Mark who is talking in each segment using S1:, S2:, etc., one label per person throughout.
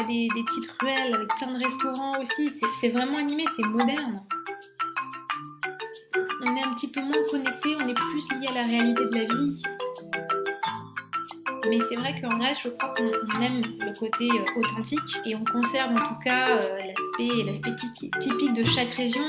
S1: a des petites ruelles avec plein de restaurants aussi. C'est vraiment animé, c'est moderne. On est un petit peu moins connecté, on est plus lié à la réalité de la vie. Mais c'est vrai qu'en Grèce, je crois qu'on aime le côté authentique et on conserve en tout cas l'aspect typique de chaque région.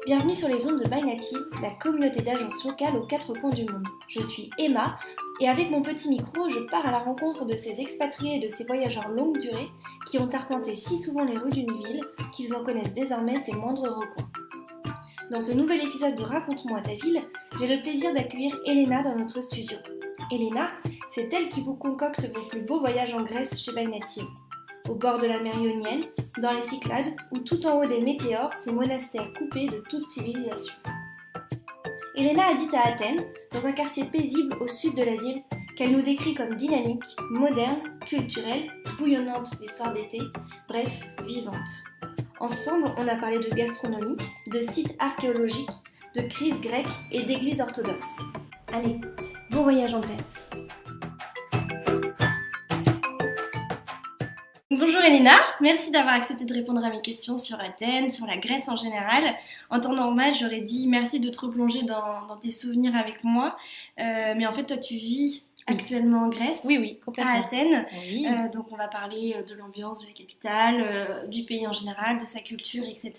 S2: Bienvenue sur les ondes de By Native, la communauté d'agences locales aux quatre coins du monde. Je suis Emma et avec mon petit micro, je pars à la rencontre de ces expatriés et de ces voyageurs longue durée qui ont arpenté si souvent les rues d'une ville qu'ils en connaissent désormais ses moindres recoins. Dans ce nouvel épisode de Raconte-moi ta ville, j'ai le plaisir d'accueillir Elena dans notre studio. Elena, c'est elle qui vous concocte vos plus beaux voyages en Grèce chez By Native. Au bord de la mer Ionienne, dans les Cyclades ou tout en haut des météores, ces monastères coupés de toute civilisation. Elena habite à Athènes, dans un quartier paisible au sud de la ville, qu'elle nous décrit comme dynamique, moderne, culturelle, bouillonnante les soirs d'été, bref, vivante. Ensemble, on a parlé de gastronomie, de sites archéologiques, de crise grecque et d'église orthodoxe. Allez, bon voyage en Grèce! Bonjour Elena, merci d'avoir accepté de répondre à mes questions sur Athènes, sur la Grèce en général. En temps normal, j'aurais dit merci de te replonger dans tes souvenirs avec moi, mais en fait toi tu vis actuellement en Grèce,
S1: Oui, complètement.
S2: à Athènes,
S1: Oui.
S2: donc on va parler de l'ambiance de la capitale, du pays en général, de sa culture, etc.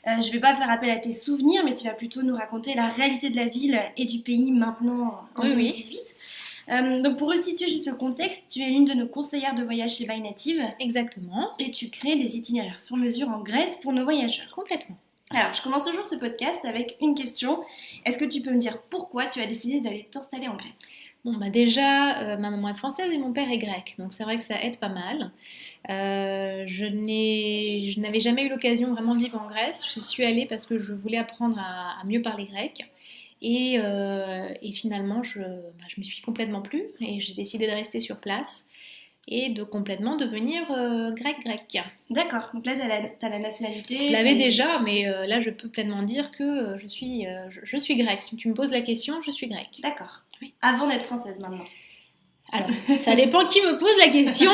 S2: Je vais pas faire appel à tes souvenirs, mais tu vas plutôt nous raconter la réalité de la ville et du pays maintenant en 2018. Donc pour resituer juste le contexte, tu es l'une de nos conseillères de voyage chez By Native.
S1: Exactement.
S2: Et tu crées des itinéraires sur mesure en Grèce pour nos voyageurs.
S1: Complètement.
S2: Alors, je commence toujours ce podcast avec une question. Est-ce que tu peux me dire pourquoi tu as décidé d'aller t'installer en Grèce ?
S1: Bon, déjà, ma maman est française et mon père est grec, donc c'est vrai que ça aide pas mal. Je n'avais jamais eu l'occasion vraiment de vivre en Grèce. Je suis allée parce que je voulais apprendre à mieux parler grec. Et finalement, je me suis complètement plu et j'ai décidé de rester sur place et de complètement devenir grec.
S2: D'accord, donc là, tu as la nationalité.
S1: Je l'avais déjà, mais là, je peux pleinement dire que je suis grecque. Si tu me poses la question, je suis grecque.
S2: D'accord.
S1: Oui.
S2: Avant d'être française, maintenant.
S1: Alors, ça dépend qui me pose la question,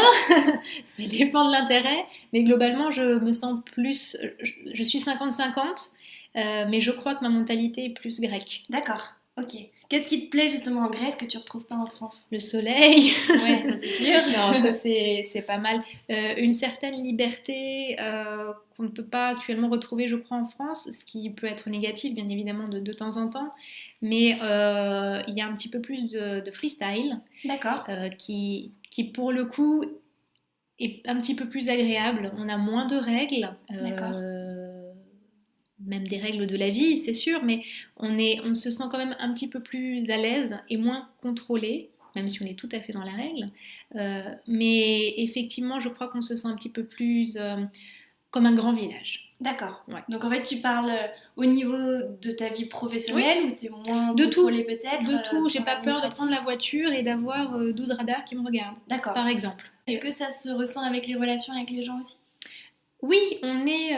S1: ça dépend de l'intérêt, mais globalement, je me sens plus... Je suis 50-50, mais je crois que ma mentalité est plus grecque.
S2: D'accord, ok. Qu'est-ce qui te plaît justement en Grèce que tu ne retrouves pas en France ?
S1: Le soleil.
S2: Ouais, ça c'est sûr.
S1: Non, ça c'est pas mal. Une certaine liberté qu'on ne peut pas actuellement retrouver, je crois, en France, ce qui peut être négatif, bien évidemment, de temps en temps. Mais il y a un petit peu plus de freestyle.
S2: D'accord.
S1: Qui, pour le coup, est un petit peu plus agréable. On a moins de règles.
S2: D'accord.
S1: Même des règles de la vie, c'est sûr, mais on se sent quand même un petit peu plus à l'aise et moins contrôlé, même si on est tout à fait dans la règle. Mais effectivement, je crois qu'on se sent un petit peu plus comme un grand village.
S2: D'accord.
S1: Ouais.
S2: Donc en fait, tu parles au niveau de ta vie professionnelle ou tu es moins
S1: de
S2: contrôlée peut-être ?
S1: De tout. J'ai pas peur de prendre la voiture et d'avoir 12 radars qui me regardent.
S2: D'accord.
S1: Par exemple.
S2: Est-ce que ça se ressent avec les relations avec les gens aussi ?
S1: Oui, on est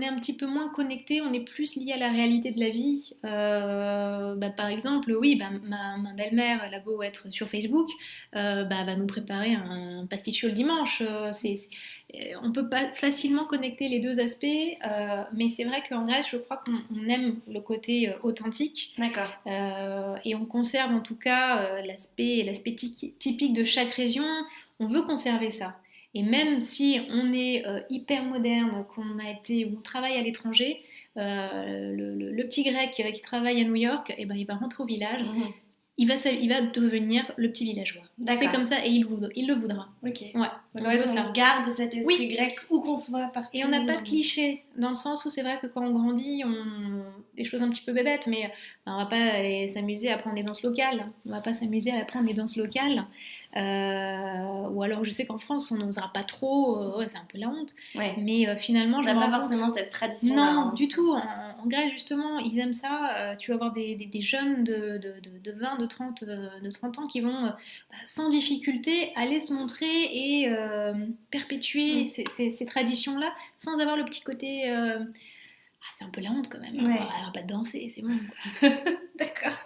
S1: un petit peu moins connecté, on est plus lié à la réalité de la vie. Par exemple, oui, ma belle-mère, elle a beau être sur Facebook, va nous préparer un pasticcio le dimanche. On peut pas facilement connecter les deux aspects, mais c'est vrai qu'en Grèce, je crois qu'on aime le côté authentique.
S2: D'accord.
S1: Et on conserve en tout cas l'aspect typique de chaque région. On veut conserver ça. Et même si on est hyper moderne, on travaille à l'étranger, le petit grec qui travaille à New York, il va rentrer au village, il va devenir le petit villageois.
S2: D'accord.
S1: C'est comme ça et il le voudra.
S2: Ok.
S1: Ouais,
S2: on garde cet esprit grec où qu'on soit partout.
S1: Et on n'a pas de clichés, dans le sens où c'est vrai que quand on grandit, des choses un petit peu bébêtes, mais on va pas aller s'amuser à apprendre des danses locales. On va pas s'amuser à apprendre des danses locales. Ou alors je sais qu'en France on n'osera pas trop, c'est un peu la honte.
S2: Ouais.
S1: Mais finalement,
S2: on n'a pas forcément cette tradition.
S1: Non, du tout. En Grèce justement, ils aiment ça. Tu vas avoir des jeunes de 20, de 30 ans qui vont sans difficulté aller se montrer et perpétuer ces traditions-là sans avoir le petit côté c'est un peu la honte quand même.
S2: Ouais.
S1: Elle va pas danser, c'est bon, quoi.
S2: D'accord.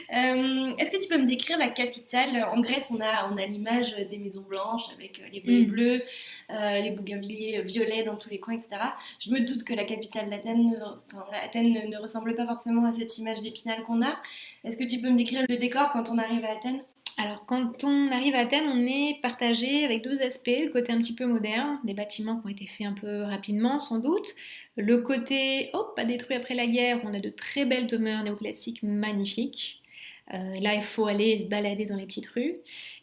S2: Est-ce que tu peux me décrire la capitale? En Grèce, on a l'image des maisons blanches avec les volets bleus, les bougainvilliers violets dans tous les coins, etc. Je me doute que la capitale d'Athènes, enfin, Athènes ne ressemble pas forcément à cette image d'Épinal qu'on a. Est-ce que tu peux me décrire le décor quand on arrive à Athènes?
S1: Alors, quand on arrive à Athènes, on est partagé avec deux aspects. Le côté un petit peu moderne, des bâtiments qui ont été faits un peu rapidement, sans doute. Le côté, pas détruit après la guerre, où on a de très belles demeures néoclassiques magnifiques. Là, il faut aller se balader dans les petites rues.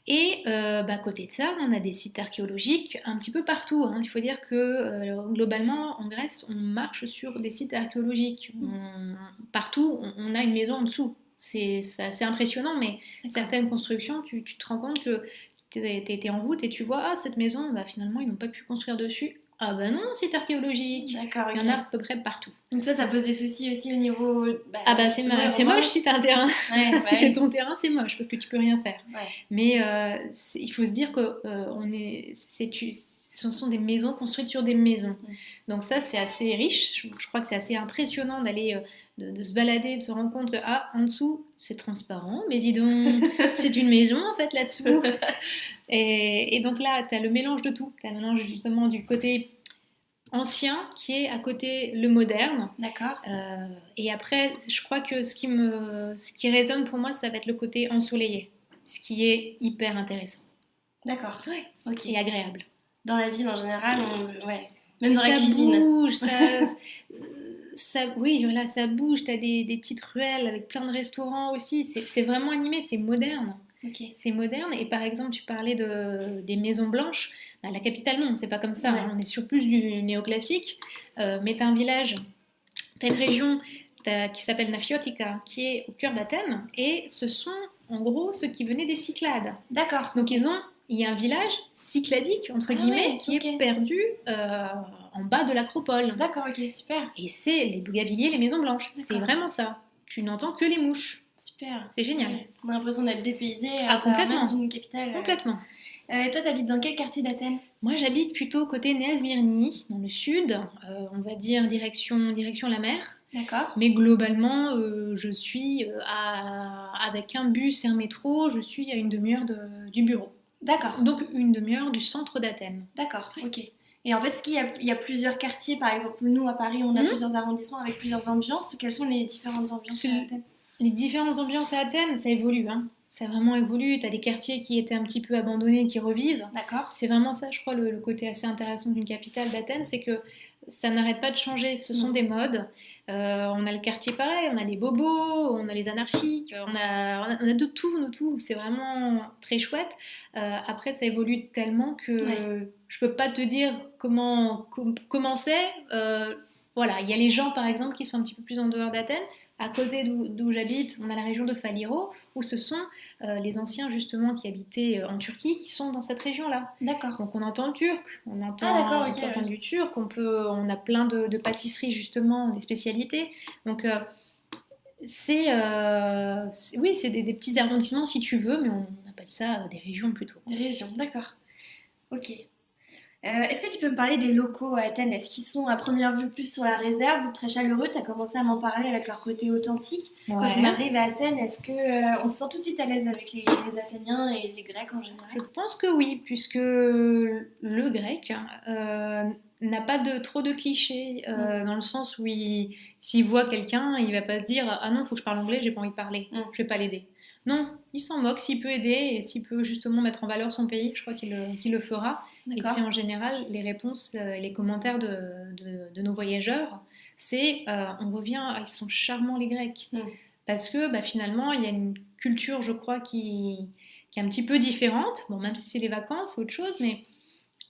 S1: Et à côté de ça, on a des sites archéologiques un petit peu partout, hein. Il faut dire que globalement, en Grèce, on marche sur des sites archéologiques. Partout, on a une maison en dessous. C'est assez impressionnant, mais certaines constructions, tu te rends compte que t'es en route et tu vois, cette maison, finalement, ils n'ont pas pu construire dessus. Ah bah non, site archéologique.
S2: D'accord,
S1: Il y en a à peu près partout.
S2: Donc ça pose des soucis aussi au niveau...
S1: C'est moche si t'as un terrain.
S2: Ouais,
S1: Si c'est ton terrain, c'est moche parce que tu peux rien faire.
S2: Ouais.
S1: Mais il faut se dire que ce sont des maisons construites sur des maisons. Donc ça, c'est assez riche. Je crois que c'est assez impressionnant d'aller... de se balader, de se rendre compte que en dessous c'est transparent, mais dis donc, c'est une maison en fait là-dessous. Et donc là, tu as le mélange de tout. Tu as le mélange justement du côté ancien qui est à côté le moderne.
S2: D'accord.
S1: Et après, je crois que ce qui résonne pour moi, ça va être le côté ensoleillé, ce qui est hyper intéressant.
S2: D'accord.
S1: Ouais.
S2: Ok.
S1: Et agréable.
S2: Dans la ville en général, même dans
S1: ça
S2: la cuisine.
S1: Bouge, oui, voilà, ça bouge. T'as des petites ruelles avec plein de restaurants aussi. C'est vraiment animé, c'est moderne.
S2: Okay.
S1: C'est moderne. Et par exemple, tu parlais des maisons blanches. La capitale, non, c'est pas comme ça. On est sur plus du néoclassique. Mais t'as un village, t'as une région qui s'appelle Nafiotika, qui est au cœur d'Athènes. Et ce sont, en gros, ceux qui venaient des Cyclades.
S2: D'accord.
S1: Donc il y a un village cycladique, entre guillemets, qui est perdu en bas de l'acropole.
S2: D'accord, ok, super.
S1: Et c'est les bougainvilliers, les maisons blanches. C'est vraiment ça. Tu n'entends que les mouches.
S2: Super.
S1: C'est génial.
S2: Ouais. On a l'impression d'être dépaysé
S1: complètement.
S2: D'une capitale.
S1: Complètement.
S2: Toi, t'habites dans quel quartier d'Athènes?
S1: Moi, j'habite plutôt côté Néas-Myrni, dans le sud. On va dire direction la mer.
S2: D'accord.
S1: Mais globalement, je suis avec un bus et un métro, je suis à une demi-heure du bureau.
S2: D'accord.
S1: Donc une demi-heure du centre d'Athènes.
S2: D'accord, ok. Et en fait, il y a plusieurs quartiers, par exemple, nous à Paris, on a plusieurs arrondissements avec plusieurs ambiances. Quelles sont les différentes ambiances à Athènes?
S1: Les différentes ambiances à Athènes, ça évolue, hein. Ça a vraiment évolué. Tu as des quartiers qui étaient un petit peu abandonnés, qui revivent.
S2: D'accord.
S1: C'est vraiment ça, je crois, le côté assez intéressant d'une capitale d'Athènes, c'est que ça n'arrête pas de changer. Ce sont des modes. On a le quartier pareil, on a les bobos, on a les anarchiques, on a de tout. C'est vraiment très chouette. Après, ça évolue tellement que je peux pas te dire comment c'est. Voilà, il y a les gens, par exemple, qui sont un petit peu plus en dehors d'Athènes. À côté d'où j'habite, on a la région de Faliro, où ce sont les anciens justement qui habitaient en Turquie qui sont dans cette région-là.
S2: D'accord.
S1: Donc on entend le turc, on entend du turc, on a plein de pâtisseries justement, des spécialités. Donc c'est des petits arrondissements si tu veux, mais on appelle ça des régions plutôt.
S2: Des régions, d'accord. Ok. Est-ce que tu peux me parler des locaux à Athènes? Est-ce qu'ils sont à première vue plus sur la réserve ou très chaleureux? Tu as commencé à m'en parler avec leur côté authentique. Quand on arrive à Athènes, est-ce qu'on se sent tout de suite à l'aise avec les Athéniens et les Grecs en général?
S1: Je pense que oui, puisque le grec n'a pas trop de clichés, dans le sens où s'il voit quelqu'un, il va pas se dire « Ah non, il faut que je parle anglais, j'ai pas envie de parler, je vais pas l'aider ». Non, il s'en moque, s'il peut aider et s'il peut justement mettre en valeur son pays, je crois qu'il le fera. Et c'est en général les réponses, les commentaires de nos voyageurs, c'est on revient, ils sont charmants les Grecs. Parce que finalement, il y a une culture, je crois, qui est un petit peu différente. Bon, même si c'est les vacances, c'est autre chose, mais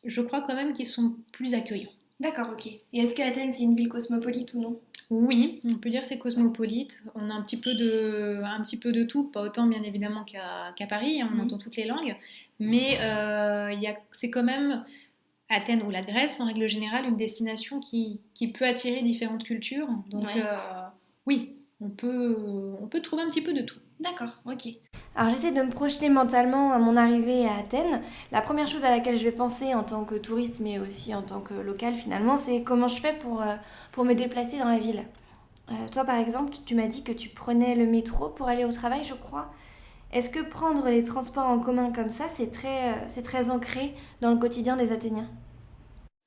S1: je crois quand même qu'ils sont plus accueillants.
S2: D'accord, ok. Et est-ce que Athènes, c'est une ville cosmopolite ou non?
S1: Oui, on peut dire que c'est cosmopolite. On a un petit peu de tout, pas autant bien évidemment qu'à Paris, on entend toutes les langues, mais c'est quand même Athènes ou la Grèce en règle générale une destination qui peut attirer différentes cultures. Donc oui, on peut trouver un petit peu de tout.
S2: D'accord, ok. Alors j'essaie de me projeter mentalement à mon arrivée à Athènes. La première chose à laquelle je vais penser en tant que touriste, mais aussi en tant que local finalement, c'est comment je fais pour me déplacer dans la ville. Toi par exemple, tu m'as dit que tu prenais le métro pour aller au travail, je crois. Est-ce que prendre les transports en commun comme ça, c'est très ancré dans le quotidien des Athéniens?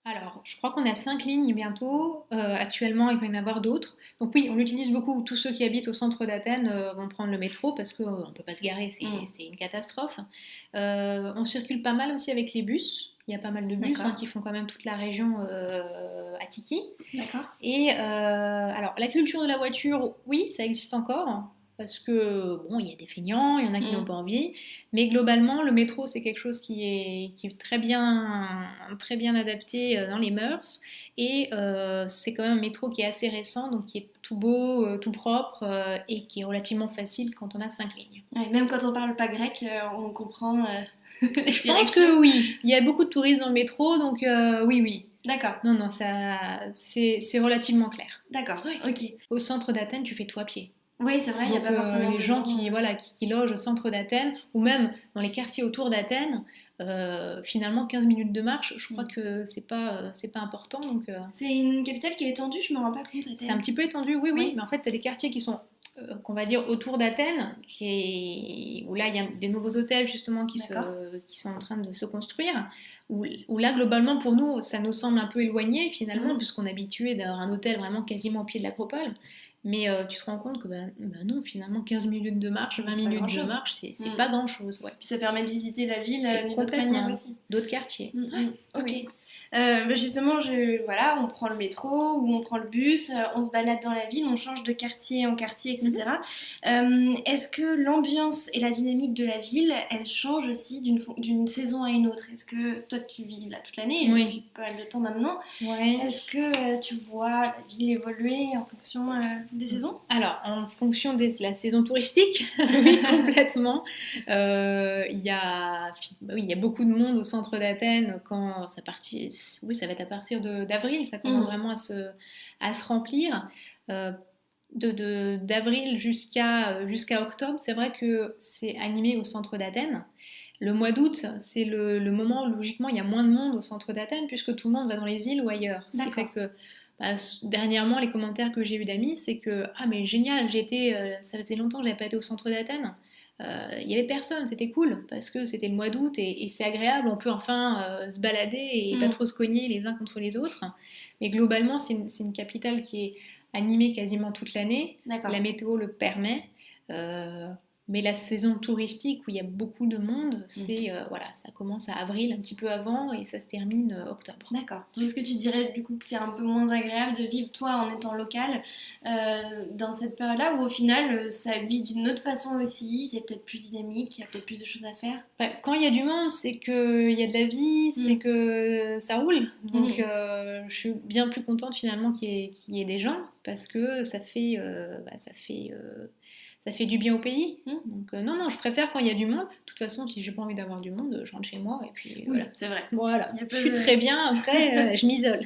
S1: Alors, je crois qu'on a 5 lignes bientôt. Actuellement, il va y en avoir d'autres. Donc oui, on l'utilise beaucoup. Tous ceux qui habitent au centre d'Athènes vont prendre le métro parce qu'on ne peut pas se garer,
S2: Hmm.
S1: c'est une catastrophe. On circule pas mal aussi avec les bus. Il y a pas mal de bus
S2: D'accord,
S1: qui font quand même toute la région Attiki.
S2: d'accord.
S1: Et alors, la culture de la voiture, oui, ça existe encore. Parce que, bon, il y a des feignants, il y en a qui n'ont
S2: Hmm.
S1: pas envie. Mais globalement, le métro, c'est quelque chose qui est très bien adapté dans les mœurs. Et c'est quand même un métro qui est assez récent, donc qui est tout beau, tout propre, et qui est relativement facile quand on a 5 lignes.
S2: Ouais, même quand on parle pas grec, on comprend les
S1: Je pense
S2: directions.
S1: que oui, il y a beaucoup de touristes dans le métro, donc oui, oui.
S2: D'accord,
S1: Non, non, c'est relativement clair.
S2: d'accord,
S1: Ouais.
S2: ok.
S1: Au centre d'Athènes, tu fais tout à pied.
S2: Oui, c'est vrai, il n'y a
S1: Donc
S2: pas forcément
S1: les gens
S2: besoin.
S1: qui logent au centre d'Athènes, ou même dans les quartiers autour d'Athènes, finalement 15 minutes de marche, je crois
S2: Hmm.
S1: que c'est pas important. Donc
S2: C'est une capitale qui est étendue, je me rends pas compte,
S1: c'est un
S2: Athènes.
S1: petit peu étendu, oui, oui,
S2: Oui,
S1: mais en fait tu as des quartiers qui sont, qu'on va dire, autour d'Athènes, où là il y a des nouveaux hôtels justement
S2: d'accord.
S1: qui sont en train de se construire, où là globalement pour nous ça nous semble un peu éloigné finalement,
S2: Mhm.
S1: puisqu'on est habitué d'avoir un hôtel vraiment quasiment au pied de l'acropole. Mais tu te rends compte que bah non, finalement 15 minutes de marche,
S2: Mais
S1: 20
S2: c'est pas
S1: minutes de
S2: grand-chose.
S1: marche, c'est
S2: Hmm.
S1: pas grand-chose, ouais.
S2: Puis ça permet de visiter la ville
S1: Et
S2: d'une autre manière
S1: complètement,
S2: aussi.
S1: d'autres quartiers.
S2: Mm, mm.
S1: Oui,
S2: Ok.
S1: oui.
S2: Justement, voilà, on prend le métro ou on prend le bus, on se balade dans la ville, on change de quartier en quartier,
S1: Mhm.
S2: etc. Est-ce que l'ambiance et la dynamique de la ville, elle change aussi d'une saison à une autre? Est-ce que toi, tu vis là toute l'année et
S1: Oui,
S2: depuis pas mal de temps maintenant,
S1: ouais.
S2: est-ce que tu vois la ville évoluer en fonction des saisons?
S1: Alors, en fonction de la saison touristique, oui, complètement. Oui, il y a beaucoup de monde au centre d'Athènes quand oui, ça va être à partir d'avril, ça commence
S2: Mhm.
S1: vraiment à se remplir. Euh, D'avril jusqu'à octobre, c'est vrai que c'est animé au centre d'Athènes. Le mois d'août, c'est le moment où logiquement il y a moins de monde au centre d'Athènes puisque tout le monde va dans les îles ou ailleurs. Ce qui fait
S2: D'accord.
S1: que bah, dernièrement, les commentaires que j'ai eu d'amis, c'est que ah mais génial, ça faisait longtemps que j'avais pas été au centre d'Athènes. Il y avait personne, c'était cool parce que c'était le mois d'août et c'est agréable, on peut enfin se balader et pas
S2: Mhm.
S1: trop se cogner les uns contre les autres. Mais globalement, c'est une capitale qui est animée quasiment toute l'année.
S2: D'accord.
S1: La météo le permet. Euh, mais la saison touristique où il y a beaucoup de monde,
S2: Mhm.
S1: voilà, ça commence à avril, un petit peu avant, et ça se termine octobre.
S2: D'accord. Donc, est-ce que tu dirais du coup que c'est un peu moins agréable de vivre toi en étant local dans cette période-là ou au final ça vit d'une autre façon aussi, c'est peut-être plus dynamique, il y a peut-être plus de choses à faire?
S1: Ouais, quand il y a du monde, c'est qu'il y a de la vie, c'est
S2: Mm.
S1: que ça roule. Donc
S2: Mhm.
S1: je suis bien plus contente finalement qu'il y ait des gens, parce que ça fait du bien au pays.
S2: Mm.
S1: Donc non, non, je préfère quand il y a du monde. De toute façon, si j'ai pas envie d'avoir du monde, je rentre chez moi, et puis voilà.
S2: Oui, c'est vrai.
S1: Voilà,
S2: Il y a
S1: je
S2: peu
S1: suis
S2: de...
S1: très bien, après, je m'isole.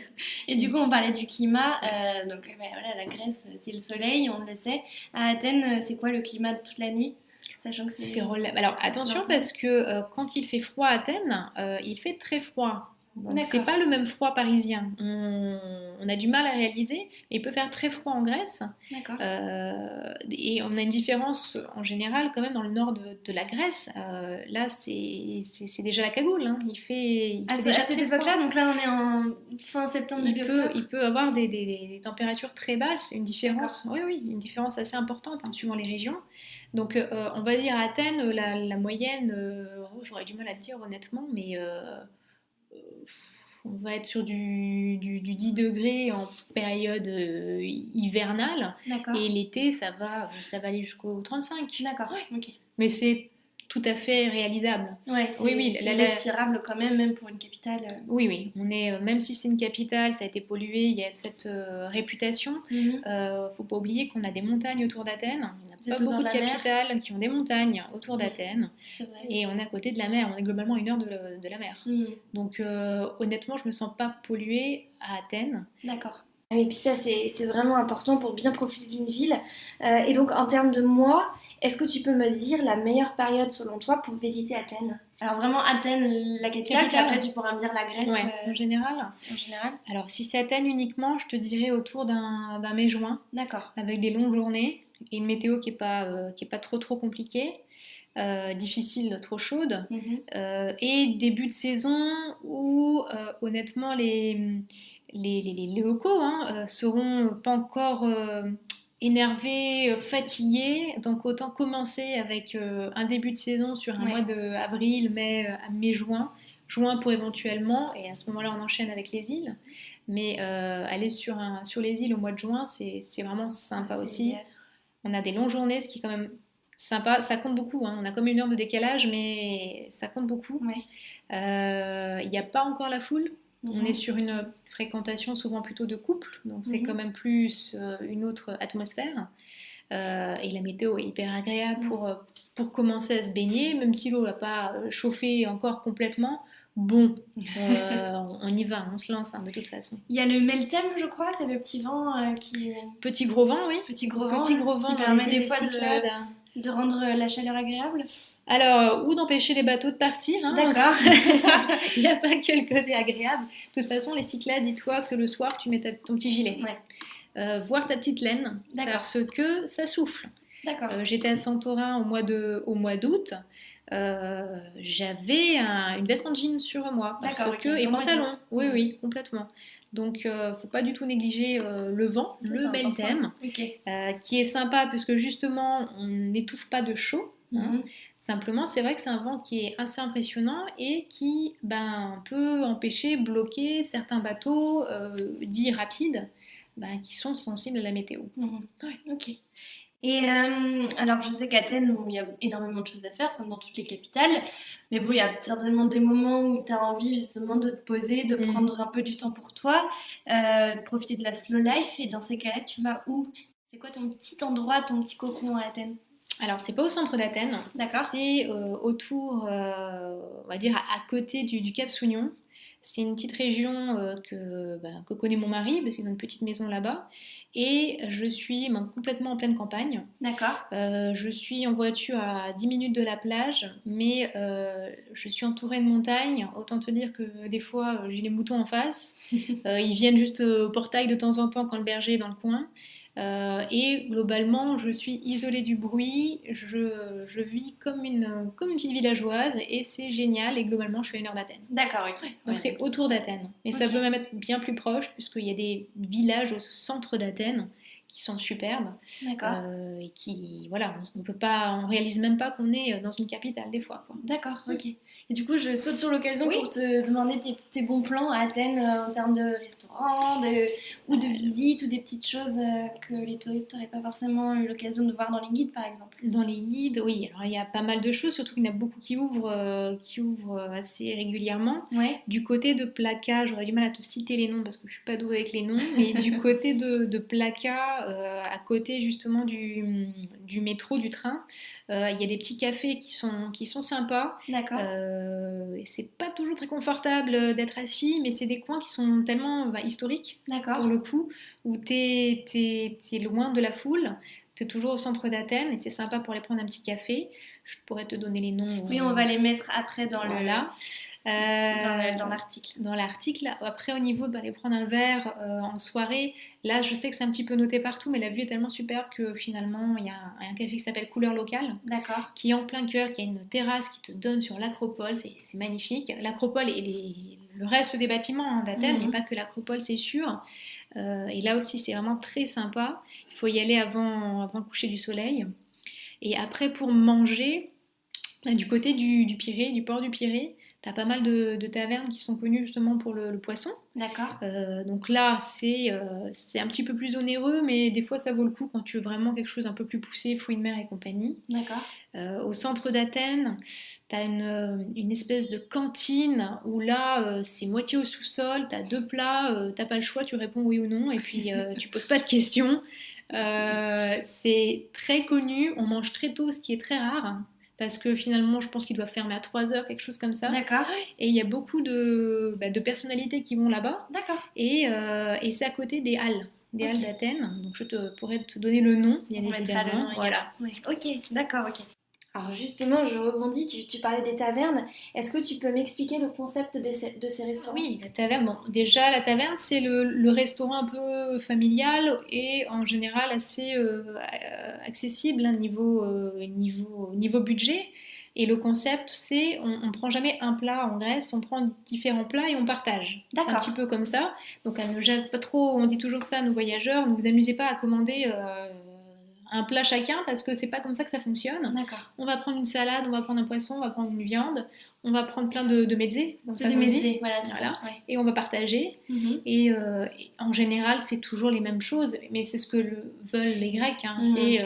S2: Et du coup, on parlait du climat. Donc, ouais, voilà, la Grèce, c'est le soleil, on le sait. À Athènes, c'est quoi le climat de toute l'année? Sachant que c'est
S1: Alors attention
S2: continental.
S1: parce que quand il fait froid à Athènes, il fait très froid. Donc c'est
S2: D'accord,
S1: pas le même froid parisien. On a du mal à réaliser, mais il peut faire très froid en Grèce.
S2: d'accord.
S1: Et on a une différence en général quand même dans le nord de la Grèce. Là c'est déjà la cagoule, hein. Il fait
S2: À
S1: déjà
S2: cette
S1: très froid.
S2: époque-là, donc là, on est en fin septembre, début octobre.
S1: Il peut avoir des températures très basses,
S2: D'accord.
S1: oui, oui, une différence assez importante hein, suivant les régions. Donc, on va dire à Athènes, la moyenne, j'aurais du mal à te dire honnêtement, mais euh, on va être sur du 10 degrés en période hivernale,
S2: D'accord.
S1: et l'été, ça va aller jusqu'au 35.
S2: D'accord.
S1: Ouais.
S2: Ok.
S1: Mais c'est tout à fait réalisable.
S2: Ouais,
S1: Oui, oui,
S2: c'est respirable quand même, même pour une capitale.
S1: oui, oui, même si c'est une capitale, ça a été pollué, il y a cette réputation.
S2: Mhm.
S1: Faut pas oublier qu'on a des montagnes autour d'Athènes. Il n'y a
S2: Vous
S1: pas
S2: êtes au bord
S1: beaucoup
S2: de
S1: de
S2: la mer.
S1: capitales qui ont des montagnes autour
S2: Mhm.
S1: d'Athènes.
S2: C'est vrai.
S1: Et on est à côté de la mer. On est globalement à 1 heure de la mer.
S2: Mhm.
S1: Donc honnêtement, je me sens pas polluée à Athènes.
S2: D'accord. Et puis ça, c'est vraiment important pour bien profiter d'une ville. Et donc, en termes de moi, Est-ce que tu peux me dire la meilleure période selon toi pour visiter Athènes? Alors vraiment Athènes, la capitale, puis après
S1: Capitale?
S2: tu pourras me dire la Grèce
S1: Ouais, en général.
S2: en général.
S1: Alors, si c'est Athènes uniquement, je te dirais autour d'un mai-juin,
S2: D'accord.
S1: avec des longues journées et une météo qui est pas trop trop compliquée, difficile, trop chaude,
S2: Mhm.
S1: et début de saison où honnêtement les locaux seront pas encore énervés, fatigués, donc autant commencer avec un début de saison sur un
S2: Ouais.
S1: mois de avril, mai-juin, juin pour éventuellement, et à ce moment-là on enchaîne avec les îles, mais aller sur les îles au mois de juin, c'est vraiment sympa
S2: C'est
S1: aussi.
S2: idéal.
S1: On a des longues journées, ce qui est quand même sympa. Ça compte beaucoup, hein. On a comme une heure de décalage, mais ça compte beaucoup.
S2: Ouais.
S1: Il n'y a pas encore la foule. On est
S2: Mhm.
S1: sur une fréquentation souvent plutôt de couple, donc c'est quand
S2: Mhm.
S1: même plus une autre atmosphère. Et la météo est hyper agréable
S2: Mhm.
S1: pour commencer à se baigner, même si l'eau n'a pas chauffé encore complètement. Bon, on y va, on se lance de toute façon.
S2: Il y a le Meltem, je crois, c'est le petit vent qui...
S1: Petit gros vent, oui.
S2: Petit gros vent,
S1: Petit
S2: là,
S1: gros
S2: qui
S1: vent dans
S2: permet
S1: les îles
S2: des
S1: des
S2: fois
S1: Cyclades.
S2: de rendre la chaleur agréable.
S1: Alors, ou d'empêcher les bateaux de partir, hein.
S2: D'accord.
S1: Il n'y a pas que le côté agréable. De toute façon, les Cyclades, dis-toi que le soir, tu mets ton petit gilet.
S2: Ouais.
S1: Voir ta petite laine,
S2: D'accord.
S1: parce que ça souffle.
S2: D'accord.
S1: J'étais à Santorin au mois d'août. J'avais une veste en jean sur moi.
S2: D'accord, ok.
S1: Et
S2: Au mois
S1: pantalon.
S2: d'août.
S1: Oui, oui, complètement. Donc, faut pas du tout négliger le vent,
S2: Ça,
S1: le
S2: c'est
S1: bel
S2: important.
S1: thème,
S2: Ok.
S1: qui est sympa puisque justement, on n'étouffe pas de chaud. Hein.
S2: Mhm.
S1: Simplement, c'est vrai que c'est un vent qui est assez impressionnant et qui peut empêcher, bloquer certains bateaux dits rapides qui sont sensibles à la météo.
S2: Mhm.
S1: Ouais.
S2: Ok. Et alors, je sais qu'Athènes, bon, il y a énormément de choses à faire, comme dans toutes les capitales. Mais bon, il y a certainement des moments où tu as envie justement de te poser, de
S1: Mhm.
S2: prendre un peu du temps pour toi, de profiter de la slow life. Et dans ces cas-là, tu vas où? C'est quoi ton petit endroit, ton petit cocon à Athènes?
S1: Alors, c'est pas au centre d'Athènes,
S2: D'accord.
S1: c'est autour, on va dire à côté du Cap Sounion. C'est une petite région que connaît mon mari, parce qu'ils ont une petite maison là-bas. Et je suis complètement en pleine campagne.
S2: D'accord.
S1: Je suis en voiture à 10 minutes de la plage, mais je suis entourée de montagnes. Autant te dire que des fois, j'ai les moutons en face. Ils viennent juste au portail de temps en temps quand le berger est dans le coin. Et globalement, je suis isolée du bruit, je vis comme une petite villageoise et c'est génial. Et globalement, je suis à 1 heure d'Athènes.
S2: D'accord, ok.
S1: Donc
S2: Ouais,
S1: c'est
S2: donc
S1: autour d'Athènes. Et ça
S2: Ok.
S1: peut même être bien plus proche, puisqu'il y a des villages au centre d'Athènes qui sont superbes
S2: D'accord.
S1: et qui, voilà, on peut pas, on réalise même pas qu'on est dans une capitale des fois, quoi.
S2: D'accord, ok. Et du coup, je saute sur l'occasion
S1: Oui.
S2: pour te demander tes bons plans à Athènes en termes de restaurants ou de visites ou des petites choses que les touristes n'auraient pas forcément eu l'occasion de voir dans les guides, par exemple.
S1: Dans les guides, oui, alors il y a pas mal de choses, surtout qu'il y en a beaucoup qui ouvrent assez régulièrement.
S2: Ouais.
S1: Du côté de Plaka, j'aurais du mal à te citer les noms parce que je suis pas douée avec les noms, mais du côté de Plaka, à côté justement du métro, du train, il y a des petits cafés qui sont sympas.
S2: D'accord.
S1: Et c'est pas toujours très confortable d'être assis, mais c'est des coins qui sont tellement historiques pour
S2: D'accord.
S1: le coup, où t'es loin de la foule. C'est toujours au centre d'Athènes et c'est sympa pour aller prendre un petit café. Je pourrais te donner les noms.
S2: Oui, on va les mettre après dans
S1: Voilà.
S2: dans l'article.
S1: Dans l'article. Après, au niveau d'aller prendre un verre en soirée, là, je sais que c'est un petit peu noté partout, mais la vue est tellement superbe que finalement, il y a un café qui s'appelle Couleur Locale,
S2: D'accord.
S1: qui est en plein cœur, qui a une terrasse qui te donne sur l'Acropole. C'est magnifique. L'Acropole et le reste des bâtiments d'Athènes, mais pas que l'Acropole, c'est sûr. Et là aussi, c'est vraiment très sympa. Il faut y aller avant le coucher du soleil. Et après, pour manger, du côté du Pirée, du port du Pirée, tu as pas mal de tavernes qui sont connues justement pour le poisson.
S2: D'accord.
S1: Donc là, c'est un petit peu plus onéreux, mais des fois, ça vaut le coup quand tu veux vraiment quelque chose un peu plus poussé, fruits de mer et compagnie.
S2: D'accord.
S1: Au centre d'Athènes, tu as une espèce de cantine où là, c'est moitié au sous-sol, tu as 2 plats, t'as pas le choix, tu réponds oui ou non, et puis tu poses pas de questions. C'est très connu, on mange très tôt, ce qui est très rare. Parce que finalement, je pense qu'ils doivent fermer à 3 heures, quelque chose comme ça.
S2: D'accord.
S1: Et il y a beaucoup de personnalités qui vont là-bas.
S2: D'accord.
S1: Et c'est à côté des halles. des halles
S2: Ok.
S1: d'Athènes. Donc pourrais te donner le nom, bien
S2: On mettra le nom
S1: évidemment. Voilà.
S2: également. Ouais. Ok, d'accord, ok. Alors justement, je rebondis, tu parlais des tavernes. Est-ce que tu peux m'expliquer le concept de ces restaurants?
S1: Oui, la taverne. Bon, déjà, la taverne, c'est le restaurant un peu familial et en général assez accessible niveau budget. Et le concept, c'est on prend jamais un plat en Grèce, on prend différents plats et on partage. C'est un
S2: D'accord,
S1: petit peu comme ça. Donc, ne jette pas trop, on dit toujours ça à nos voyageurs, ne vous amusez pas à commander un plat chacun parce que c'est pas comme ça que ça fonctionne.
S2: d'accord.
S1: On va prendre une salade, on va prendre un poisson, on va prendre une viande, on va prendre plein de mezzés, c'est comme
S2: C'est
S1: ça
S2: des
S1: qu'on dit.
S2: mezzés, voilà, c'est ça.
S1: Voilà.
S2: Ouais.
S1: Et on va partager.
S2: Mhm.
S1: Et en général, c'est toujours les mêmes choses, mais c'est ce que veulent les Grecs. Hein.
S2: Mhm.
S1: C'est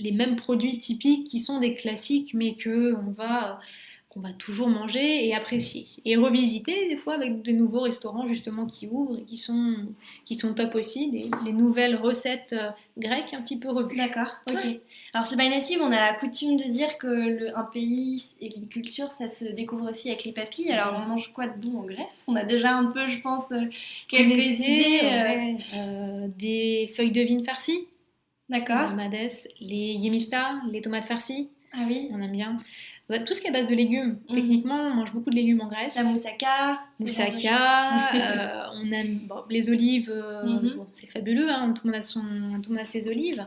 S1: les mêmes produits typiques qui sont des classiques, mais qu'on va toujours manger et apprécier. Et revisiter des fois avec des nouveaux restaurants justement qui ouvrent et qui sont top aussi, des nouvelles recettes grecques un petit peu revues.
S2: D'accord, ok.
S1: Ouais.
S2: Alors chez By Native, on a la coutume de dire que un pays et une culture, ça se découvre aussi avec les papilles. Alors on mange quoi de bon en Grèce? On a déjà un peu, je pense, quelques idées.
S1: Ouais, des feuilles de vigne farcies,
S2: D'accord.
S1: dalmades, les yemistas, les tomates farcies,
S2: Ah oui.
S1: on aime bien. Tout ce qui est à base de légumes.
S2: Mhm.
S1: Techniquement, on mange beaucoup de légumes en Grèce.
S2: La moussaka.
S1: Moussaka, on aime les olives,
S2: Mhm.
S1: bon, c'est fabuleux, hein, tout le monde a ses olives.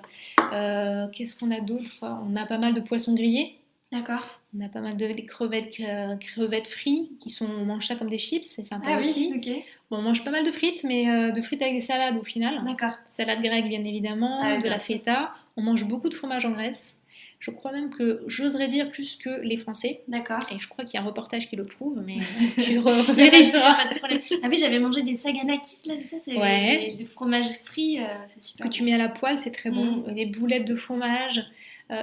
S1: Qu'est-ce qu'on a d'autre? On a pas mal de poissons grillés,
S2: D'accord.
S1: on a pas mal de des crevettes frites, on mange ça comme des chips, c'est sympa
S2: Ah oui,
S1: aussi.
S2: ok.
S1: Bon, on mange pas mal de frites, mais de frites avec des salades au final.
S2: D'accord.
S1: Salade grecque, bien évidemment,
S2: Ah oui,
S1: de
S2: bien
S1: la
S2: sûr.
S1: feta. On mange beaucoup de fromage en Grèce. Je crois même que j'oserais dire plus que les Français.
S2: D'accord.
S1: Et je crois qu'il y a un reportage qui le prouve, mais tu
S2: Il y a pas
S1: revérifieras.
S2: de problème. Ah oui, j'avais mangé des saganakis là, c'est ça, c'est
S1: Ouais,
S2: des fromages frits, c'est super
S1: que
S2: bon.
S1: tu mets à la poêle, c'est très bon.
S2: Mm.
S1: Des boulettes de fromage.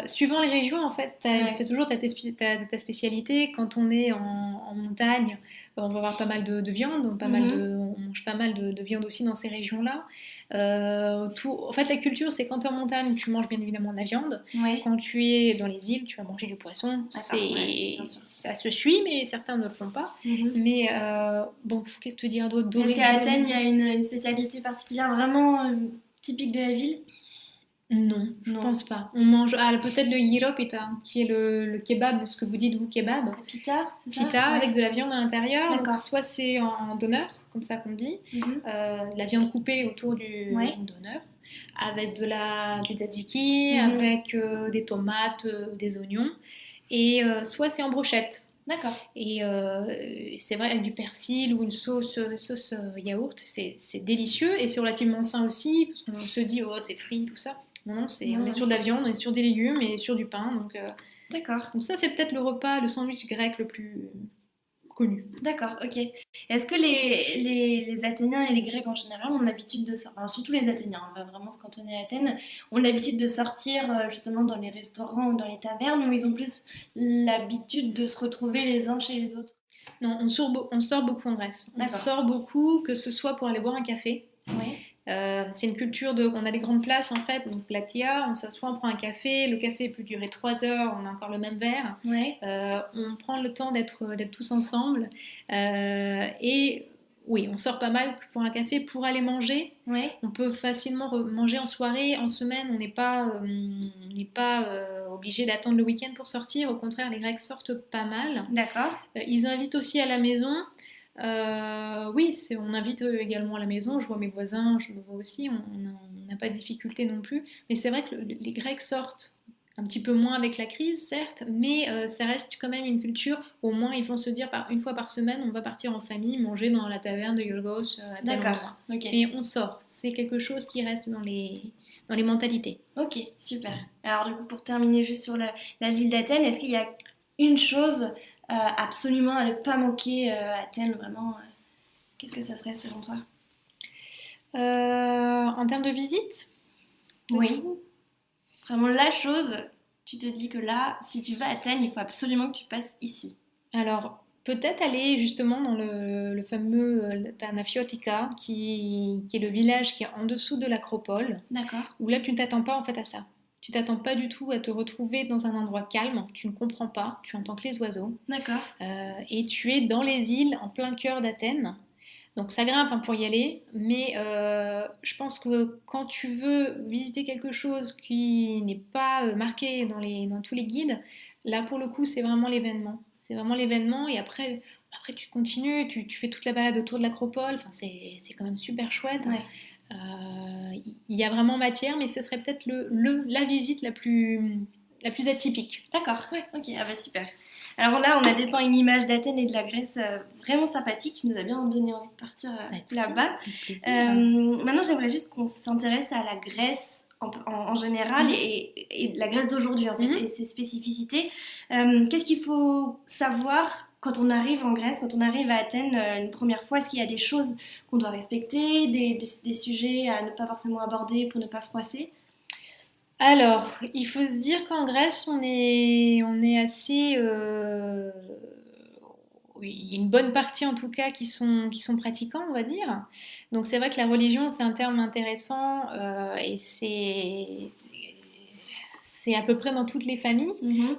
S1: Suivant les régions, en fait, tu
S2: Ouais.
S1: as toujours ta spécialité. Quand on est en montagne, on va avoir pas mal de viande,
S2: Mhm.
S1: on mange pas mal de viande aussi dans ces régions-là. En fait, la culture, c'est quand tu es en montagne, tu manges bien évidemment de la viande.
S2: Ouais.
S1: Quand tu es dans les îles, tu vas manger du poisson.
S2: D'accord, ouais, bien sûr.
S1: Ça se suit, mais certains ne le font pas.
S2: Mhm.
S1: Mais bon, qu'est-ce que te dire d'autre?
S2: Est-ce qu'à Athènes, il y a
S1: D'origine.
S2: une spécialité particulière vraiment typique de la ville?
S1: Non, je
S2: Non.
S1: pense pas. On mange peut-être le gyropita, qui est le kebab, ce que vous dites vous kebab.
S2: La pita, c'est ça?
S1: Pita
S2: Ouais.
S1: avec de la viande à l'intérieur. Donc
S2: D'accord.
S1: soit c'est en donneur, comme ça qu'on dit,
S2: Mhm.
S1: de la viande coupée autour du
S2: Ouais.
S1: donneur, avec du tzatziki,
S2: Mhm.
S1: avec des tomates, des oignons. Et soit c'est en brochette.
S2: D'accord.
S1: Et c'est vrai, avec du persil ou une sauce yaourt, c'est délicieux et c'est relativement sain aussi, parce qu'on se dit, oh, c'est frit, tout ça. Non, non, on est sur de la viande, on est sur des légumes et sur du pain.
S2: D'accord.
S1: Donc ça, c'est peut-être le repas, le sandwich grec le plus connu.
S2: D'accord, ok. Est-ce que les Athéniens et les Grecs en général ont l'habitude de sortir, enfin, surtout les Athéniens, on va vraiment se cantonner à Athènes, ont l'habitude de sortir justement dans les restaurants ou dans les tavernes où ils ont plus l'habitude de se retrouver les uns chez les autres?
S1: Non, on sort beaucoup en Grèce. On
S2: D'accord.
S1: sort beaucoup, que ce soit pour aller boire un café.
S2: Ouais.
S1: C'est une culture on a des grandes places en fait, donc platia, on s'assoit, on prend un café, le café peut durer 3 heures, on a encore le même verre.
S2: Ouais.
S1: On prend le temps d'être tous ensemble. Et oui, on sort pas mal pour un café. Pour aller manger,
S2: Ouais.
S1: on peut facilement manger en soirée, en semaine. On n'est pas obligé d'attendre le week-end pour sortir. Au contraire, les Grecs sortent pas mal.
S2: D'accord.
S1: Ils invitent aussi à la maison. Oui, on invite également à la maison. Je vois mes voisins, je le vois aussi. On n'a pas de difficulté non plus. Mais c'est vrai que les Grecs sortent un petit peu moins avec la crise, certes, mais ça reste quand même une culture. Au moins, ils vont se dire une fois par semaine, on va partir en famille, manger dans la taverne de Yorgos à tel
S2: D'accord.
S1: endroit.
S2: Ok.
S1: Mais on sort. C'est quelque chose qui reste dans les mentalités.
S2: Ok, super. Alors du coup, pour terminer juste sur la ville d'Athènes, est-ce qu'il y a une chose absolument à ne pas manquer à Athènes, vraiment qu'est-ce que ça serait selon toi?
S1: En termes de visite,
S2: Oui. Vraiment la chose, tu te dis que là, si tu vas à Athènes, il faut absolument que tu passes ici.
S1: alors, peut-être aller justement dans le fameux Tanafiotika, qui est le village qui est en dessous de l'acropole,
S2: D'accord.
S1: où là, tu ne t'attends pas en fait à ça. Tu t'attends pas du tout à te retrouver dans un endroit calme, tu ne comprends pas, tu entends que les oiseaux,
S2: D'accord.
S1: et tu es dans les îles en plein cœur d'Athènes. Donc ça grimpe pour y aller, mais je pense que quand tu veux visiter quelque chose qui n'est pas marqué dans tous les guides, là pour le coup c'est vraiment l'événement. C'est vraiment l'événement et après tu continues, tu fais toute la balade autour de l'acropole, enfin, c'est quand même super chouette.
S2: Ouais.
S1: Il y a vraiment matière, mais ce serait peut-être la visite la plus atypique.
S2: D'accord, ouais, ok, ah bah super. Alors là, on a dépeint une image d'Athènes et de la Grèce vraiment sympathique, qui nous a bien donné envie de partir là-bas. Maintenant, j'aimerais juste qu'on s'intéresse à la Grèce en général et la Grèce d'aujourd'hui en fait, et ses spécificités. Qu'est-ce qu'il faut savoir quand on arrive en Grèce, quand on arrive à Athènes une première fois? Est-ce qu'il y a des choses qu'on doit respecter, des sujets à ne pas forcément aborder pour ne pas froisser?
S1: Alors, il faut se dire qu'en Grèce, on est assez... oui, il y a une bonne partie en tout cas qui sont pratiquants, on va dire. Donc c'est vrai que la religion, c'est un terme intéressant et c'est à peu près dans toutes les familles.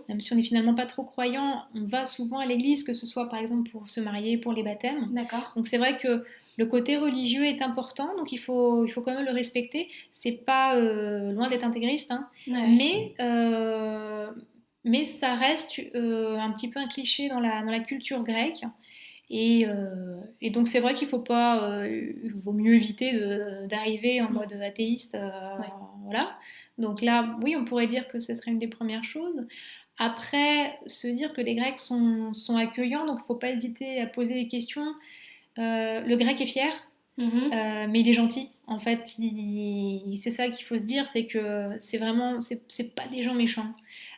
S1: Même si on n'est finalement pas trop croyant, on va souvent à l'église, que ce soit par exemple pour se marier, pour les baptêmes.
S2: D'accord.
S1: Donc c'est vrai que le côté religieux est important, donc il faut quand même le respecter. C'est pas loin d'être intégriste, hein,
S2: Ouais.
S1: mais ça reste un petit peu un cliché dans la culture grecque. Et donc c'est vrai qu'il faut pas, il vaut mieux éviter d'arriver en mode athéiste,
S2: Ouais.
S1: voilà. Donc là, oui, on pourrait dire que ce serait une des premières choses. Après, se dire que les Grecs sont accueillants, donc il ne faut pas hésiter à poser des questions. Le Grec est fier, mais il est gentil. En fait, c'est ça qu'il faut se dire, c'est que c'est vraiment, c'est pas des gens méchants.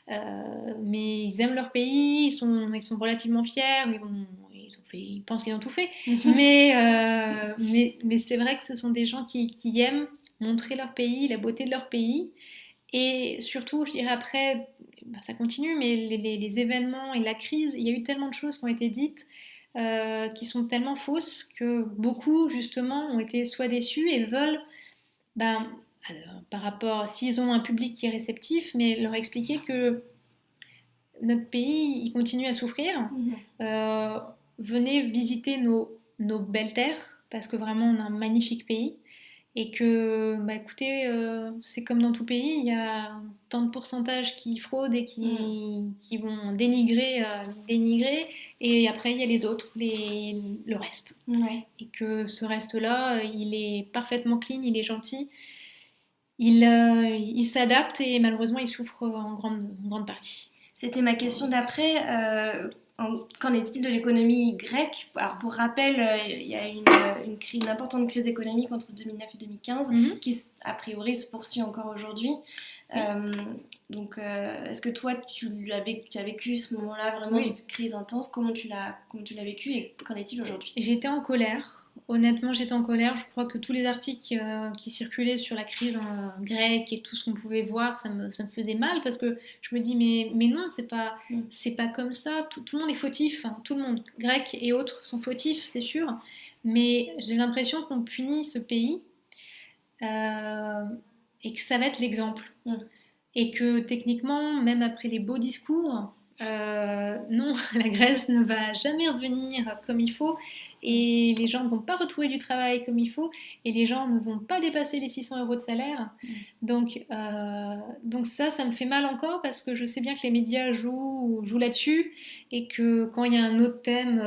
S1: Mais ils aiment leur pays, ils sont relativement fiers, ils pensent qu'ils ont tout fait. Mais c'est vrai que ce sont des gens qui aiment montrer leur pays, la beauté de leur pays. Et surtout, je dirais après, bah, ça continue, mais les événements et la crise, il y a eu tellement de choses qui ont été dites qui sont tellement fausses que beaucoup, justement, ont été soit déçus et veulent, ben, par rapport, s'ils ont un public qui est réceptif, mais leur expliquer que notre pays, il continue à souffrir. Euh, Venez visiter nos belles terres, parce que vraiment, on a un magnifique pays. Et que, bah écoutez, c'est comme dans tout pays, il y a tant de pourcentages qui fraudent et qui vont dénigrer, et après il y a les autres, le reste.
S2: Ouais.
S1: Et que ce reste-là, il est parfaitement clean, il est gentil, il s'adapte et malheureusement il souffre en grande partie.
S2: C'était ma question d'après. Qu'en est-il de l'économie grecque? Alors, pour rappel, il y a une importante crise économique entre 2009 et 2015 qui, a priori, se poursuit encore aujourd'hui. Oui. Donc, est-ce que toi, tu as vécu ce moment-là vraiment de cette crise intense? Comment tu l'as vécu et qu'en est-il aujourd'hui?
S1: J'étais en colère. Honnêtement, j'étais en colère. Je crois que tous les articles qui circulaient sur la crise grecque et tout ce qu'on pouvait voir, ça me faisait mal parce que je me dis mais non, c'est pas comme ça. Tout le monde est fautif, hein. Tout le monde, grec et autres, sont fautifs, c'est sûr. Mais j'ai l'impression qu'on punit ce pays et que ça va être l'exemple. Et que techniquement, même après les beaux discours, non, la Grèce ne va jamais revenir comme il faut et les gens ne vont pas retrouver du travail comme il faut et les gens ne vont pas dépasser les 600 € de salaire. Donc ça me fait mal encore parce que je sais bien que les médias jouent là-dessus et que quand il y a un autre thème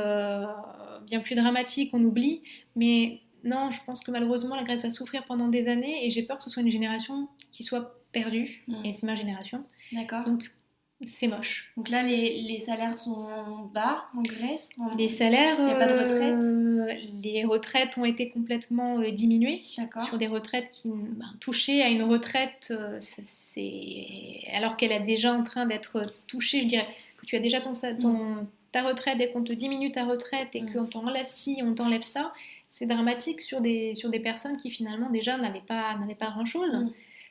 S1: bien plus dramatique, on oublie. Mais non, je pense que malheureusement la Grèce va souffrir pendant des années et j'ai peur que ce soit une génération qui soit perdue et c'est ma génération.
S2: D'accord.
S1: Donc c'est moche.
S2: Donc là, les salaires sont bas en Grèce.
S1: Les salaires,
S2: il n'y a pas de retraite.
S1: Les retraites ont été complètement diminuées.
S2: D'accord.
S1: Sur des retraites qui toucher à une retraite, alors qu'elle est déjà en train d'être touchée, je dirais que tu as déjà ta retraite et qu'on te diminue ta retraite et qu'on t'enlève ci, on t'enlève ça, c'est dramatique sur des personnes qui finalement déjà n'avaient pas grand-chose.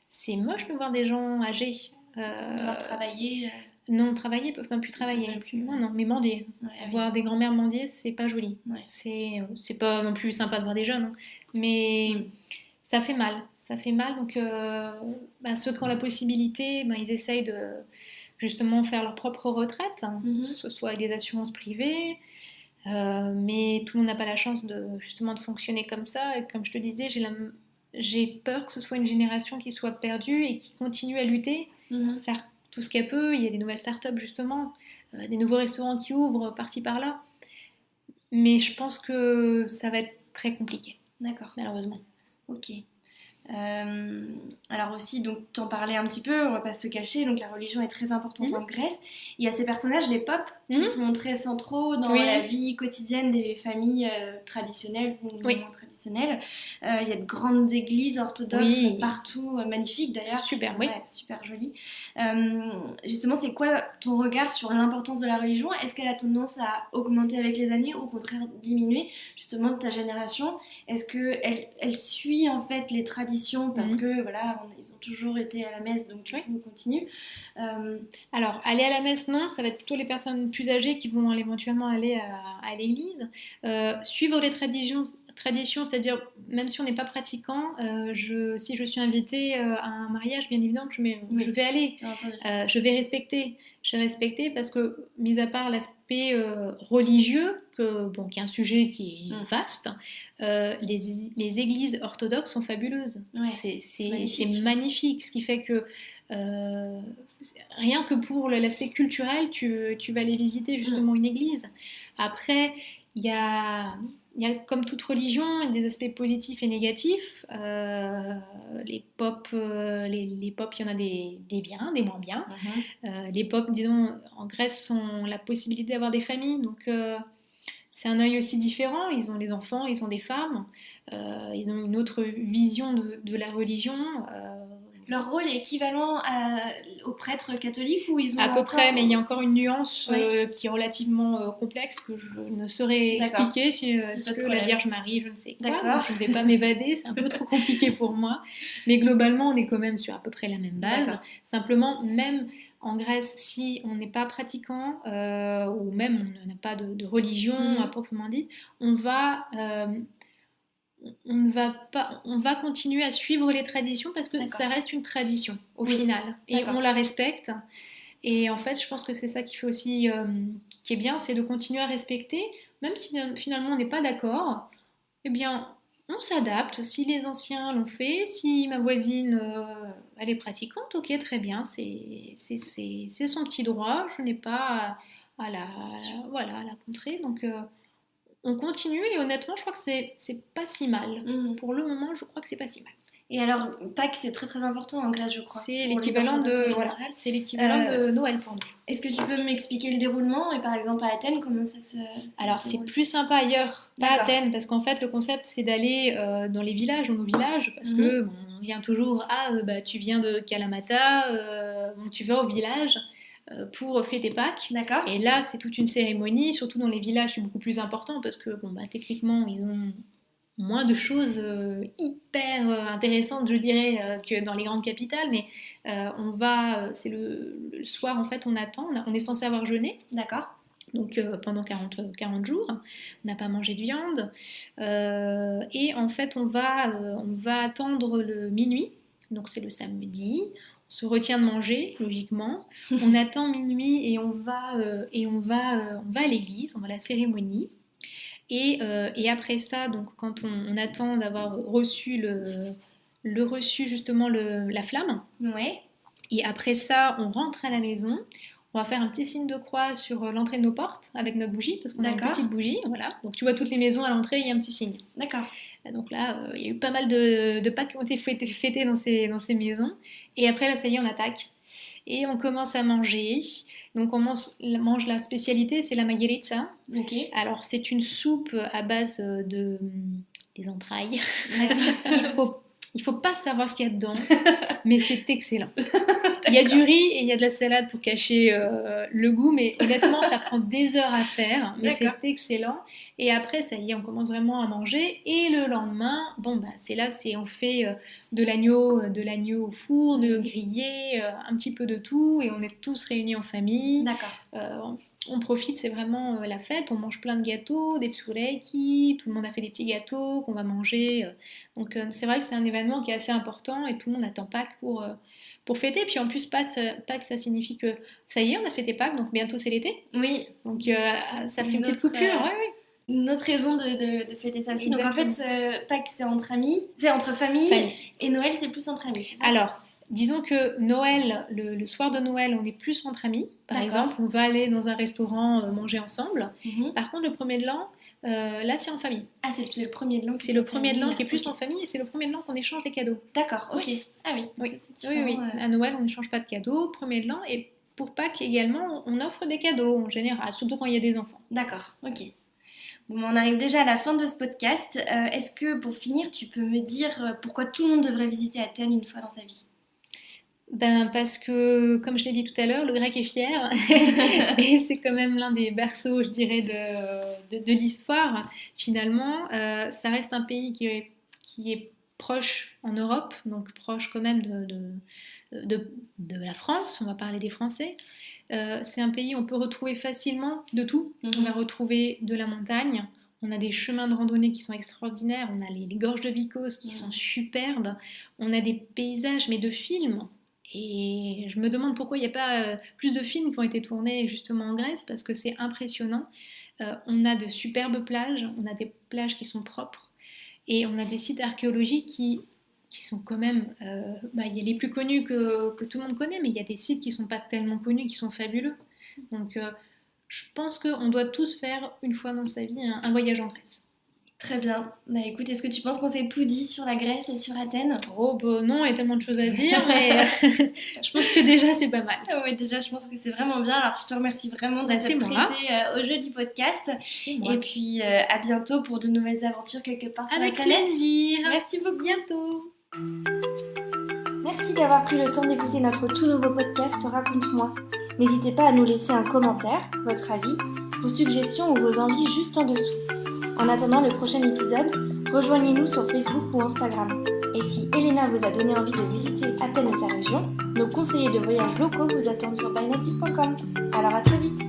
S1: C'est moche de voir des gens âgés
S2: devoir travailler.
S1: Non, travailler, ils peuvent même plus travailler. Non, mais mendier. Voir des grands-mères mendier, c'est pas joli. C'est pas non plus sympa de voir des jeunes, hein. Mais ça fait mal. Ça fait mal. Donc, ceux qui ont la possibilité, ils essayent de justement faire leur propre retraite, soit avec des assurances privées. Mais tout le monde n'a pas la chance justement de fonctionner comme ça. Et comme je te disais, j'ai peur que ce soit une génération qui soit perdue et qui continue à lutter,
S2: Mhm.
S1: faire tout ce qu'elle peut. Il y a des nouvelles startups justement, des nouveaux restaurants qui ouvrent par-ci par-là. Mais je pense que ça va être très compliqué,
S2: D'accord.
S1: malheureusement.
S2: Ok. Euh, alors aussi, donc t'en parlais un petit peu, on va pas se cacher, donc la religion est très importante en
S1: Mhm.
S2: Grèce. Il y a ces personnages, les popes, qui
S1: Mhm.
S2: sont très centraux dans la
S1: Oui,
S2: vie quotidienne des familles traditionnelles ou
S1: oui,
S2: moins traditionnelles. Il y a de grandes églises orthodoxes
S1: oui,
S2: partout, magnifiques d'ailleurs, puis
S1: super, oui.
S2: ouais, super jolies. Justement, c'est quoi ton regard sur l'importance de la religion? Est-ce qu'elle a tendance à augmenter avec les années ou au contraire diminuer, justement, de ta génération? Est-ce qu'elle suit en fait les traditions parce
S1: Mhm.
S2: que voilà, ils ont toujours été à la messe, donc du
S1: Oui.
S2: coup on continue. Euh,
S1: Alors, aller à la messe, non, ça va être plutôt les personnes plus âgées qui vont éventuellement aller à l'église. Suivre les traditions, c'est-à-dire, même si on n'est pas pratiquant, si je suis invitée à un mariage, bien évidemment, je
S2: oui,
S1: vais aller.
S2: bien entendu.
S1: Je vais respecter. Je vais respecter parce que, mis à part l'aspect religieux, bon, qui est un sujet qui est
S2: Mm.
S1: vaste, les églises orthodoxes sont fabuleuses.
S2: Ouais, c'est
S1: C'est
S2: magnifique.
S1: magnifique, ce qui fait que euh, rien que pour l'aspect culturel, tu vas aller visiter
S2: Mm.
S1: justement une église. Après, il y a, il y a, comme toute religion, des aspects positifs et négatifs. Les pop, il y en a des biens, des moins bien.
S2: Mhm.
S1: Les pop, disons, en Grèce, ont la possibilité d'avoir des familles, donc c'est un œil aussi différent. Ils ont des enfants, ils ont des femmes, ils ont une autre vision de la religion.
S2: Leur rôle est équivalent aux prêtres catholiques ou ils
S1: À
S2: ont
S1: peu près, mais il y a
S2: encore...
S1: encore une nuance
S2: Oui,
S1: qui est relativement complexe que je ne saurais
S2: d'accord,
S1: expliquer. Si, est-ce
S2: pas de
S1: que la
S2: problème.
S1: Vierge Marie, je ne sais quoi, donc
S2: D'accord,
S1: je ne vais pas m'évader, c'est un peu trop compliqué pour moi. Mais globalement, on est quand même sur à peu près la même base.
S2: d'accord.
S1: Simplement, même en Grèce, si on n'est pas pratiquant ou même on n'a pas de religion à
S2: Mhm.
S1: proprement dit, on va on ne va pas, on va continuer à suivre les traditions parce que ça
S2: D'accord,
S1: reste une tradition au
S2: oui,
S1: final et on
S2: d'accord.
S1: la respecte. Et en fait, je pense que c'est ça qui fait aussi, qui est bien, c'est de continuer à respecter, même si finalement on n'est pas d'accord, eh bien, on s'adapte. Si les anciens l'ont fait, si ma voisine, elle est pratiquante, ok, très bien, c'est son petit droit, je n'ai pas
S2: C'est sûr.
S1: voilà, à la contrer. Donc, on continue et honnêtement, je crois que c'est pas si mal.
S2: Mhm.
S1: Pour le moment, je crois que c'est pas si mal.
S2: Et alors, Pâques, c'est très très important en Grèce, je crois,
S1: C'est
S2: pour les
S1: l'équivalent
S2: orthodoxes en
S1: de, voilà,
S2: général.
S1: c'est l'équivalent
S2: Euh,
S1: de Noël pour nous.
S2: Est-ce que tu peux m'expliquer le déroulement et par exemple à Athènes, comment ça
S1: Alors
S2: se
S1: c'est
S2: déroule?
S1: plus sympa ailleurs, pas à
S2: D'accord.
S1: Athènes, parce qu'en fait le concept c'est d'aller dans les villages, dans nos villages, parce
S2: Mhm.
S1: que bon, on vient toujours, bah, tu viens de Kalamata, donc tu vas au village pour fêter Pâques.
S2: D'accord.
S1: Et là c'est toute une cérémonie, surtout dans les villages c'est beaucoup plus important, parce que bon, bah, techniquement ils ont moins de choses hyper intéressantes, je dirais, que dans les grandes capitales, mais c'est le soir en fait on attend, on est censé avoir jeûné
S2: D'accord.
S1: donc pendant 40 jours. On n'a pas mangé de viande. Et en fait, on va attendre le minuit, donc c'est le samedi. On se retient de manger, logiquement. On attend minuit et on va à l'église, on va à la cérémonie. Et après ça, donc quand on attend d'avoir reçu le reçu justement la flamme,
S2: Ouais.
S1: et après ça, on rentre à la maison. On va faire un petit signe de croix sur l'entrée de nos portes avec notre bougie, parce qu'on a une
S2: D'accord.
S1: petite bougie. Voilà. Donc tu vois toutes les maisons à l'entrée, il y a un petit signe.
S2: D'accord.
S1: Donc là, il y a eu pas mal de Pâques qui ont été fêtés dans ces maisons. Et après, là, ça y est, on attaque. Et on commence à manger. Donc on mange la spécialité, c'est la mayeritza.
S2: Ok.
S1: Alors c'est une soupe à base des entrailles.
S2: D'accord.
S1: Il faut pas savoir ce qu'il y a dedans, mais c'est excellent. Il y a du riz et il y a de la salade pour cacher le goût, mais honnêtement, ça prend des heures à faire, mais c'est
S2: D'accord.
S1: excellent. Et après, ça y est, on commence vraiment à manger. Et le lendemain, bon, bah, c'est là, on fait de l'agneau au four, de grillé, un petit peu de tout, et on est tous réunis en famille.
S2: D'accord.
S1: Euh, on profite, c'est vraiment la fête. On mange plein de gâteaux, des tsureki, tout le monde a fait des petits gâteaux qu'on va manger. Donc c'est vrai que c'est un événement qui est assez important et tout le monde n'attend pas pour fêter. Puis en plus, Pâques, ça signifie que ça y est, on a fêté Pâques, donc bientôt c'est l'été.
S2: Oui.
S1: Donc ça fait une petite coupure. Ouais.
S2: Une autre raison de fêter ça aussi.
S1: Exactement.
S2: Donc en fait, Pâques c'est entre amis, c'est entre familles, et Noël c'est plus entre amis, c'est ça?
S1: Alors, disons que Noël, le soir de Noël, on est plus entre amis. Par exemple, on va aller dans un restaurant manger ensemble. Par contre, le premier de l'an, là, c'est en famille.
S2: Ah, c'est le premier de l'an.
S1: C'est le premier de l'an qui est plus en famille et c'est le premier de l'an qu'on échange les cadeaux.
S2: D'accord, ok.
S1: Oui.
S2: Ah oui,
S1: oui.
S2: Ça, c'est différent,
S1: oui. À Noël, on n'échange pas de cadeaux. Premier de l'an et pour Pâques également, on offre des cadeaux en général, surtout quand il y a des enfants.
S2: D'accord, ok. Bon, on arrive déjà à la fin de ce podcast. Est-ce que pour finir, tu peux me dire pourquoi tout le monde devrait visiter Athènes une fois dans sa vie?
S1: Parce que, comme je l'ai dit tout à l'heure, le grec est fier et c'est quand même l'un des berceaux, je dirais, de l'histoire. Finalement, ça reste un pays qui est proche en Europe, donc proche quand même de la France. On va parler des Français. C'est un pays où on peut retrouver facilement de tout. On va retrouver de la montagne. On a des chemins de randonnée qui sont extraordinaires. On a les gorges de Vikos qui sont superbes. On a des paysages, mais de films. Et je me demande pourquoi il n'y a pas plus de films qui ont été tournés justement en Grèce, parce que c'est impressionnant. On a de superbes plages, on a des plages qui sont propres, et on a des sites archéologiques qui sont quand même... il y a les plus connus que tout le monde connaît, mais il y a des sites qui ne sont pas tellement connus, qui sont fabuleux. Donc je pense qu'on doit tous faire une fois dans sa vie un voyage en Grèce.
S2: Très bien. Bah, écoute, est-ce que tu penses qu'on s'est tout dit sur la Grèce et sur Athènes?
S1: Oh non, il y a tellement de choses à dire, mais je pense que déjà c'est pas mal.
S2: Oui, déjà je pense que c'est vraiment bien. Alors je te remercie vraiment d'être prêtée au jeu du podcast. Et puis à bientôt pour de nouvelles aventures quelque part sur la planète.
S1: Avec plaisir.
S2: Merci beaucoup.
S1: Bientôt.
S2: Merci d'avoir pris le temps d'écouter notre tout nouveau podcast Raconte-moi. N'hésitez pas à nous laisser un commentaire, votre avis, vos suggestions ou vos envies juste en dessous. En attendant le prochain épisode, rejoignez-nous sur Facebook ou Instagram. Et si Elena vous a donné envie de visiter Athènes et sa région, nos conseillers de voyage locaux vous attendent sur bynative.com. Alors à très vite!